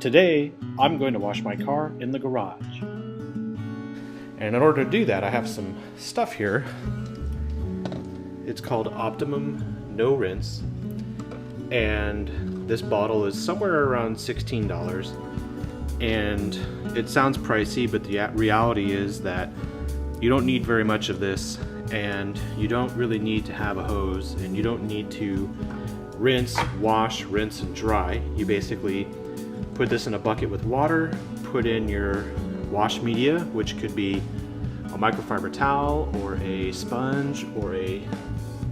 Today, I'm going to wash my car in the garage. And in order to do that, I have some stuff here. It's called Optimum No-Rinse. And this bottle is somewhere around $16. And it sounds pricey, but the reality is that you don't need very much of this, and you don't really need to have a hose, and you don't need to rinse, wash, rinse, and dry. You basically put this in a bucket with water, put in your wash media, which could be a microfiber towel or a sponge or a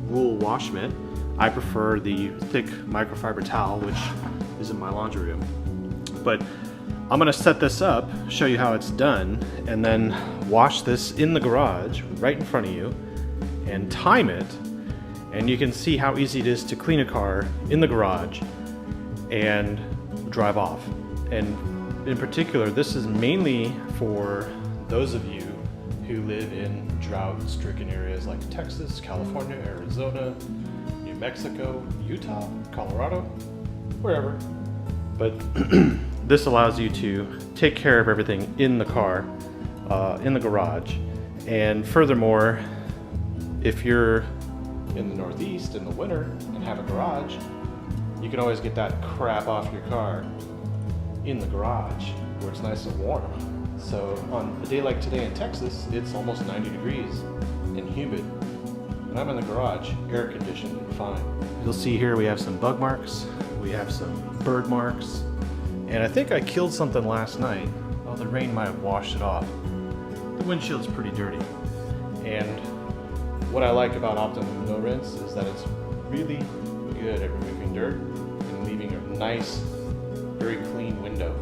wool wash mitt. I prefer the thick microfiber towel, which is in my laundry room. But I'm gonna set this up, show you how it's done, and then wash this in the garage right in front of you and time it, and you can see how easy it is to clean a car in the garage and drive off. And in particular, this is mainly for those of you who live in drought-stricken areas like Texas, California, Arizona, New Mexico, Utah, Colorado, wherever. But this allows you to take care of everything in the car, in the garage. And furthermore, if you're in the Northeast in the winter and have a garage, you can always get that crap off your car in the garage where it's nice and warm. So on a day like today in Texas, it's almost 90 degrees and humid. And I'm in the garage, air conditioned and fine. You'll see here we have some bug marks, we have some bird marks, and I think I killed something last night. Well, the rain might have washed it off. The windshield's pretty dirty. And what I like about Optimum No-Rinse is that it's really good at removing dirt and leaving a nice, very clean window.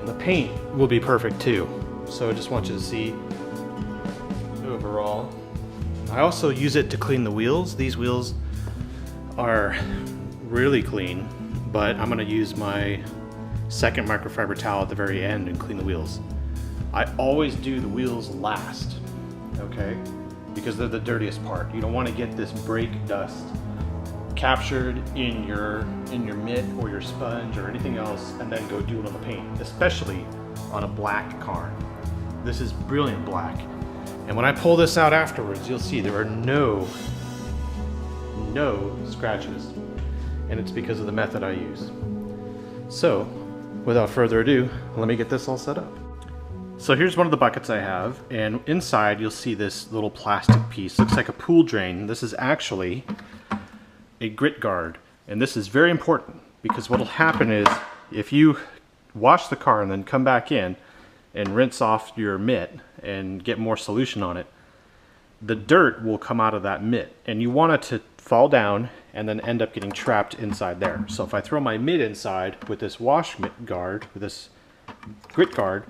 And the paint will be perfect too. So I just want you to see overall. I also use it to clean the wheels. These wheels are really clean, but I'm gonna use my second microfiber towel at the very end and clean the wheels. I always do the wheels last, okay? Because they're the dirtiest part. You don't want to get this brake dust captured in your mitt or your sponge or anything else and then go do it on the paint, especially on a black car. This is brilliant black. And when I pull this out afterwards, you'll see there are no scratches. And it's because of the method I use. So, without further ado, let me get this all set up. So here's one of the buckets I have, and inside you'll see this little plastic piece. Looks like a pool drain. This is actually a grit guard, and this is very important because what'll happen is if you wash the car and then come back in and rinse off your mitt and get more solution on it, the dirt will come out of that mitt, and you want it to fall down and then end up getting trapped inside there. So if I throw my mitt inside with this wash mitt guard, with this grit guard,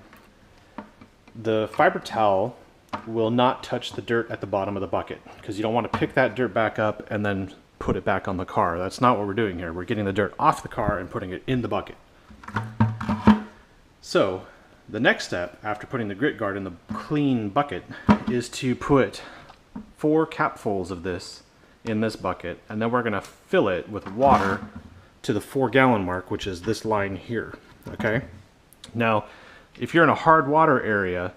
the fiber towel will not touch the dirt at the bottom of the bucket because you don't want to pick that dirt back up and then put it back on the car. That's not what we're doing here. We're getting the dirt off the car and putting it in the bucket. So the next step after putting the grit guard in the clean bucket is to put 4 capfuls of this in this bucket, and then we're going to fill it with water to the 4-gallon mark, which is this line here. Okay? Now, if you're in a hard water area,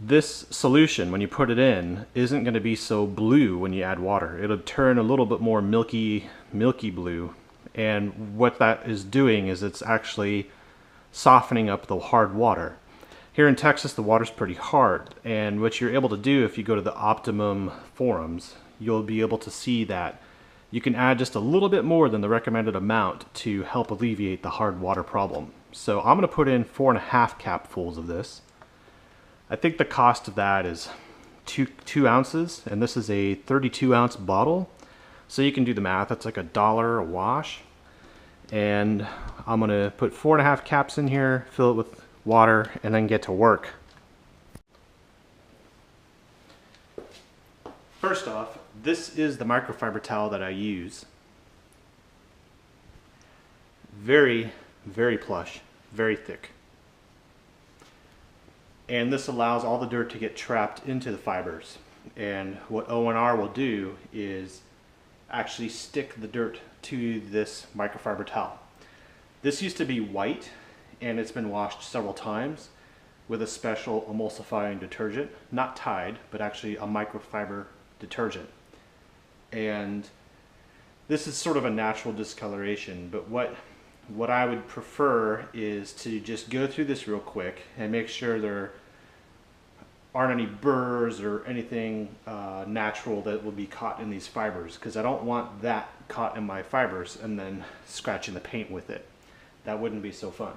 this solution, when you put it in, isn't going to be so blue when you add water. It'll turn a little bit more milky blue. And what that is doing is it's actually softening up the hard water. Here in Texas, the water's pretty hard. And what you're able to do if you go to the Optimum forums, you'll be able to see that you can add just a little bit more than the recommended amount to help alleviate the hard water problem. So I'm going to put in 4.5 capfuls of this. I think the cost of that is 2 ounces, and this is a 32-ounce bottle. So you can do the math. That's like $1 a wash. And I'm going to put 4.5 caps in here, fill it with water, and then get to work. First off, this is the microfiber towel that I use. Very, very plush, very thick. And this allows all the dirt to get trapped into the fibers. And what ONR will do is actually stick the dirt to this microfiber towel. This used to be white and it's been washed several times with a special emulsifying detergent, not Tide, but actually a microfiber detergent. And this is sort of a natural discoloration, but what I would prefer is to just go through this real quick and make sure there aren't any burrs or anything natural that will be caught in these fibers, because I don't want that caught in my fibers and then scratching the paint with it. That wouldn't be so fun.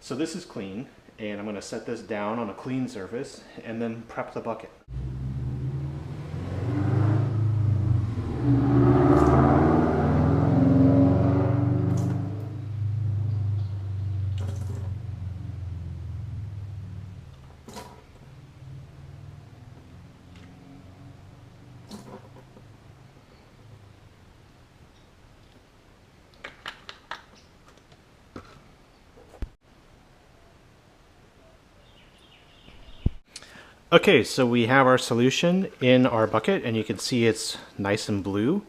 So this is clean, and I'm going to set this down on a clean surface and then prep the bucket. Okay, so we have our solution in our bucket, and you can see it's nice and blue.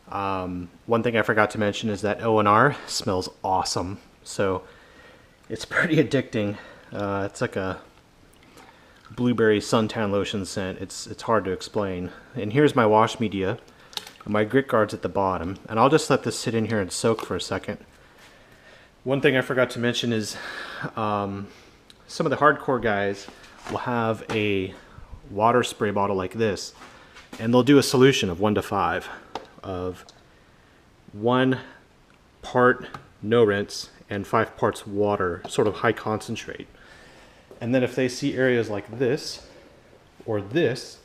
One thing I forgot to mention is that ONR smells awesome, so it's pretty addicting. It's like a blueberry suntan lotion scent. It's hard to explain. And here's my wash media. My grit guard's at the bottom, and I'll just let this sit in here and soak for a second. One thing I forgot to mention is some of the hardcore guys will have a water spray bottle like this, and they'll do a solution of 1 to 5 of 1 part no-rinse and 5 parts water, sort of high concentrate. And then if they see areas like this or this,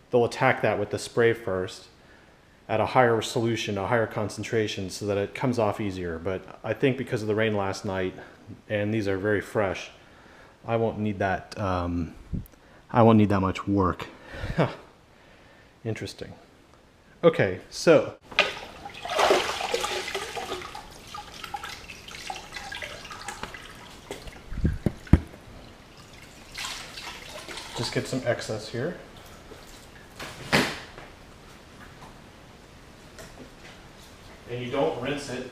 they'll attack that with the spray first at a higher solution, a higher concentration, so that it comes off easier. But I think because of the rain last night, and these are very fresh, I won't need that. I won't need that much work. Interesting. Okay, so just get some excess here. And you don't rinse it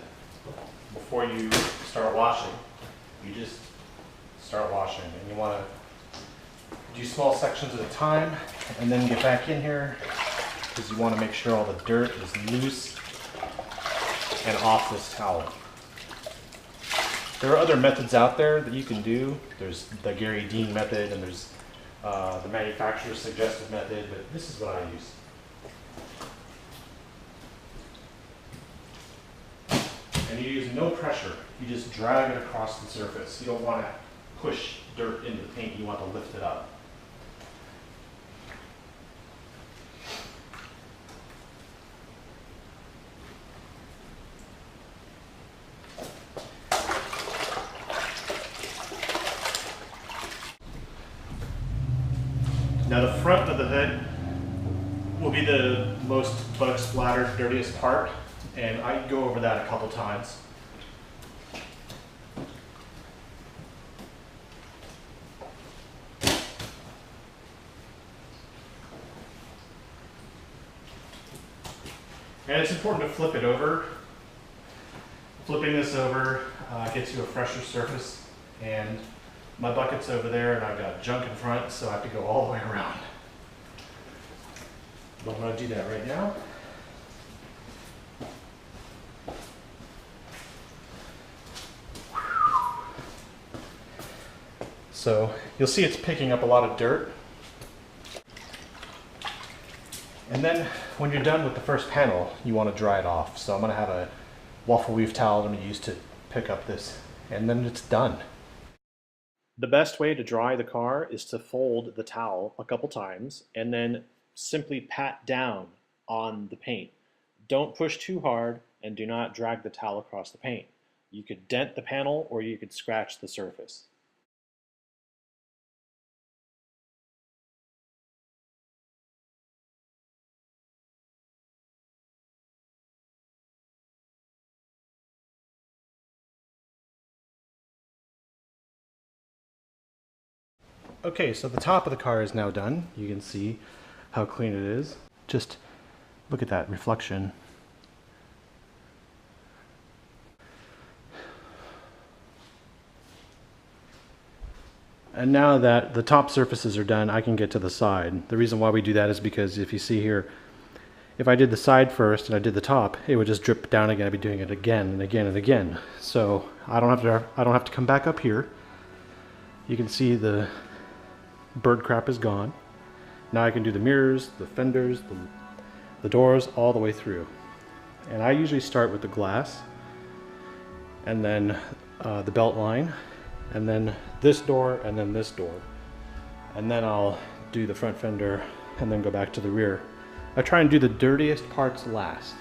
before you start washing. You just start washing, and you want to do small sections at a time and then get back in here, because you want to make sure all the dirt is loose and off this towel. There are other methods out there that you can do. There's the Gary Dean method, and there's the manufacturer's suggested method, but this is what I use. And you use no pressure. You just drag it across the surface. You don't want to push dirt into the paint, you want to lift it up. Now the front of the hood will be the most bug splattered, dirtiest part, and I go over that a couple times. And it's important to flip it over. Flipping this over gets you a fresher surface, and my bucket's over there and I've got junk in front, so I have to go all the way around. But I'm going to do that right now. So you'll see it's picking up a lot of dirt. And then when you're done with the first panel, you want to dry it off. So I'm going to have a waffle weave towel I'm going to use to pick up this, and then it's done. The best way to dry the car is to fold the towel a couple times and then simply pat down on the paint. Don't push too hard, and do not drag the towel across the paint. You could dent the panel or you could scratch the surface. Okay, so the top of the car is now done. You can see how clean it is. Just Look at that reflection. And now that the top surfaces are done, I can get to the side. The reason why we do that is because if you see here, if I did the side first and I did the top, it would just drip down again. I'd be doing it again and again and again. So I don't have to come back up here. You can see the bird crap is gone. Now I can do the mirrors, the fenders, the doors, all the way through. And I usually start with the glass, and then the belt line, and then this door, and then this door. And then I'll do the front fender, and then go back to the rear. I try and do the dirtiest parts last.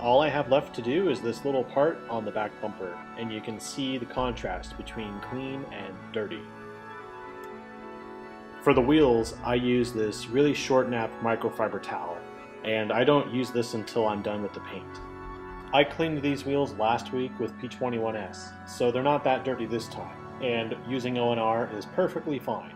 All I have left to do is this little part on the back bumper, and you can see the contrast between clean and dirty. For the wheels, I use this really short nap microfiber towel, and I don't use this until I'm done with the paint. I cleaned these wheels last week with P21S, so they're not that dirty this time, and using ONR is perfectly fine.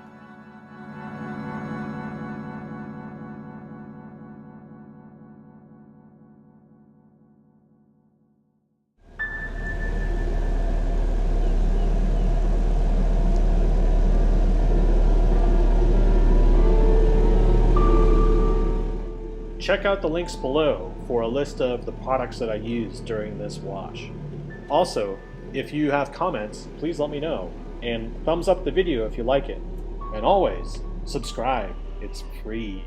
Check out the links below for a list of the products that I used during this wash. Also, if you have comments, please let me know, and thumbs up the video if you like it. And always, subscribe, it's free.